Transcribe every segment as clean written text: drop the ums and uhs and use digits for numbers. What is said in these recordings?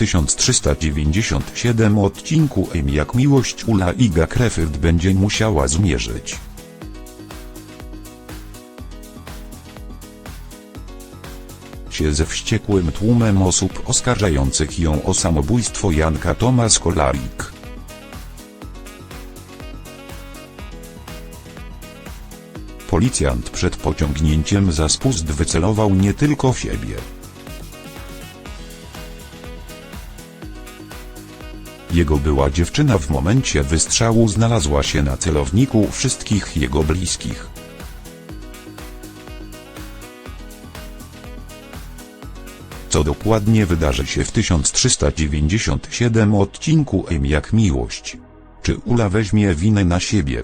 1397 odcinku Jak miłość Ula Iga Krefeld będzie musiała zmierzyć się ze wściekłym tłumem osób oskarżających ją o samobójstwo Janka Tomasz Kolarik. Policjant przed pociągnięciem za spust wycelował nie tylko w siebie. Jego była dziewczyna w momencie wystrzału znalazła się na celowniku wszystkich jego bliskich. Co dokładnie wydarzy się w 1397 odcinku Jak miłość? Czy Ula weźmie winę na siebie?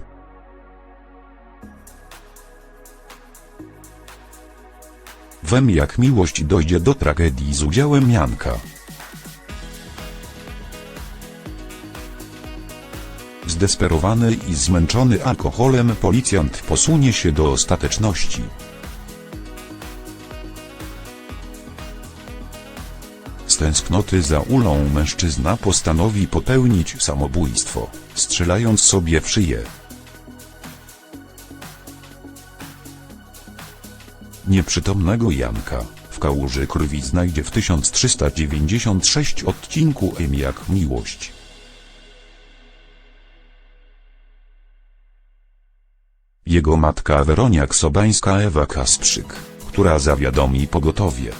W Jak miłość dojdzie do tragedii z udziałem Janka. Zdesperowany i zmęczony alkoholem policjant posunie się do ostateczności. Z tęsknoty za Ulą mężczyzna postanowi popełnić samobójstwo, strzelając sobie w szyję. Nieprzytomnego Janka w kałuży krwi znajdzie w 1396 odcinku Jak miłość. Jego matka Weroniak Sobańska-Ewa Kasprzyk, która zawiadomi pogotowie.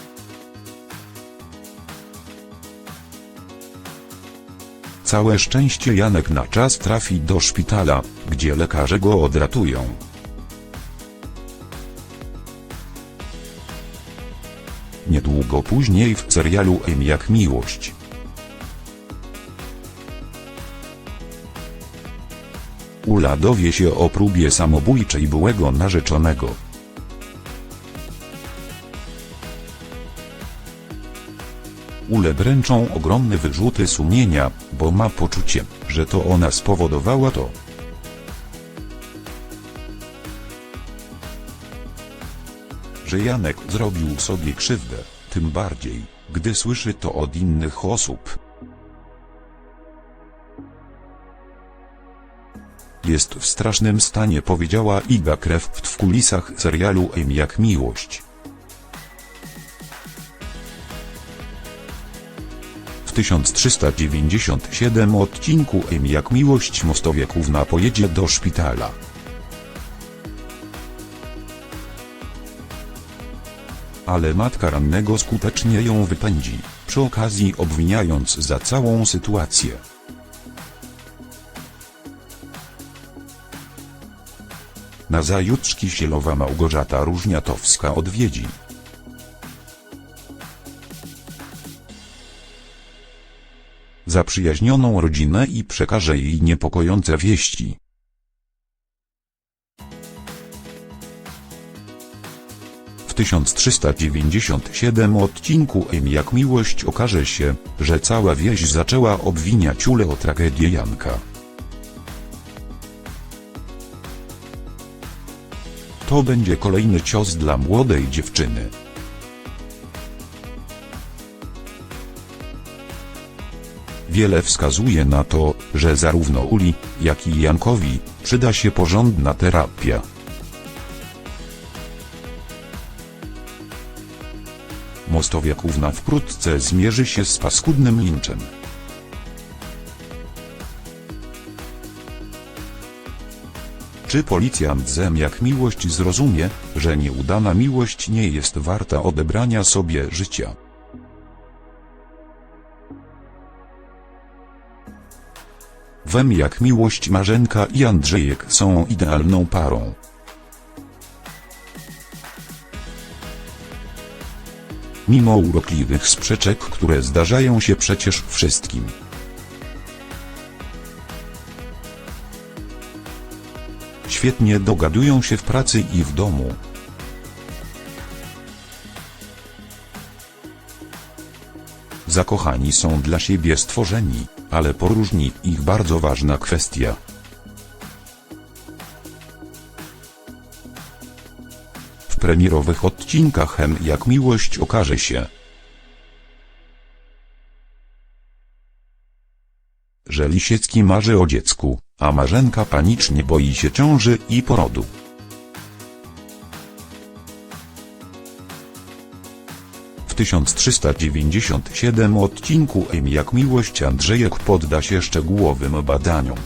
Całe szczęście Janek na czas trafi do szpitala, gdzie lekarze go odratują. Niedługo później w serialu Jak miłość. Ula dowie się o próbie samobójczej byłego narzeczonego. Ule dręczą ogromne wyrzuty sumienia, bo ma poczucie, że to ona spowodowała to. Że Janek zrobił sobie krzywdę, tym bardziej, gdy słyszy to od innych osób. Jest w strasznym stanie, powiedziała Iga Krefeld w kulisach serialu Jak miłość. W 1397 odcinku Jak miłość Mostowiakówna pojedzie do szpitala. Ale matka rannego skutecznie ją wypędzi, przy okazji obwiniając za całą sytuację. Nazajutrz Kisielowa Małgorzata Różniatowska odwiedzi zaprzyjaźnioną rodzinę i przekaże jej niepokojące wieści. W 1397 odcinku Jak miłość okaże się, że cała wieś zaczęła obwiniać Ulę o tragedię Janka. To będzie kolejny cios dla młodej dziewczyny. Wiele wskazuje na to, że zarówno Uli, jak i Jankowi przyda się porządna terapia. Mostowiakówna wkrótce zmierzy się z paskudnym linczem. Czy policjant z Jak miłość zrozumie, że nieudana miłość nie jest warta odebrania sobie życia? W Jak miłość Marzenka i Andrzejek są idealną parą. Mimo urokliwych sprzeczek, które zdarzają się przecież wszystkim. Świetnie dogadują się w pracy i w domu. Zakochani są dla siebie stworzeni, ale poróżni ich bardzo ważna kwestia. W premierowych odcinkach Jak miłość okaże się, że Lisiecki marzy o dziecku, a Marzenka panicznie boi się ciąży i porodu. W 1397 odcinku Jak miłość Andrzejek podda się szczegółowym badaniom.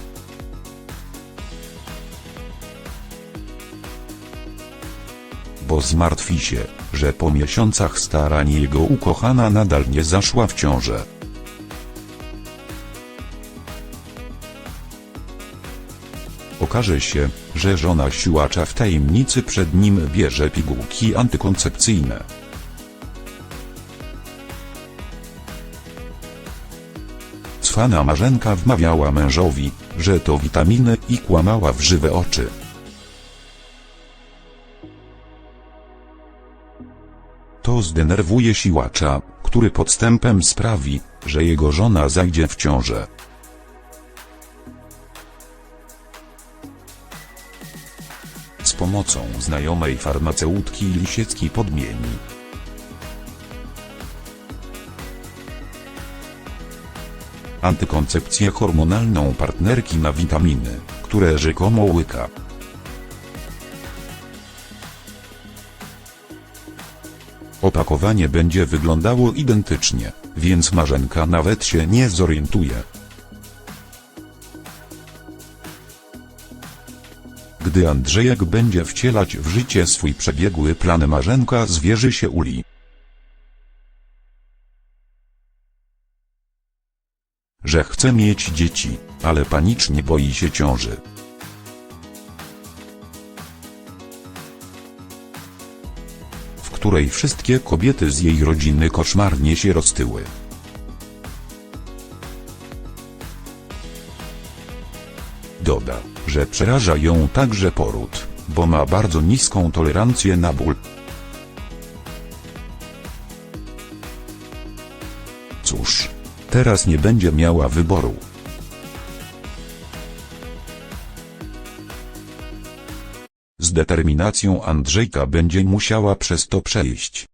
Bo zmartwi się, że po miesiącach starań jego ukochana nadal nie zaszła w ciążę. Okaże się, że żona siłacza w tajemnicy przed nim bierze pigułki antykoncepcyjne. Cwana Marzenka wmawiała mężowi, że to witaminy i kłamała w żywe oczy. To zdenerwuje siłacza, który podstępem sprawi, że jego żona zajdzie w ciążę. Z pomocą znajomej farmaceutki Lisiecki podmieni antykoncepcję hormonalną partnerki na witaminy, które rzekomo łyka. Opakowanie będzie wyglądało identycznie, więc Marzenka nawet się nie zorientuje. Gdy Andrzejek będzie wcielać w życie swój przebiegły plan, Marzenka zwierzy się Uli. Że chce mieć dzieci, ale panicznie boi się ciąży. W której wszystkie kobiety z jej rodziny koszmarnie się roztyły. Doda, że przeraża ją także poród, bo ma bardzo niską tolerancję na ból. Cóż, teraz nie będzie miała wyboru. Z determinacją Andrzejka będzie musiała przez to przejść.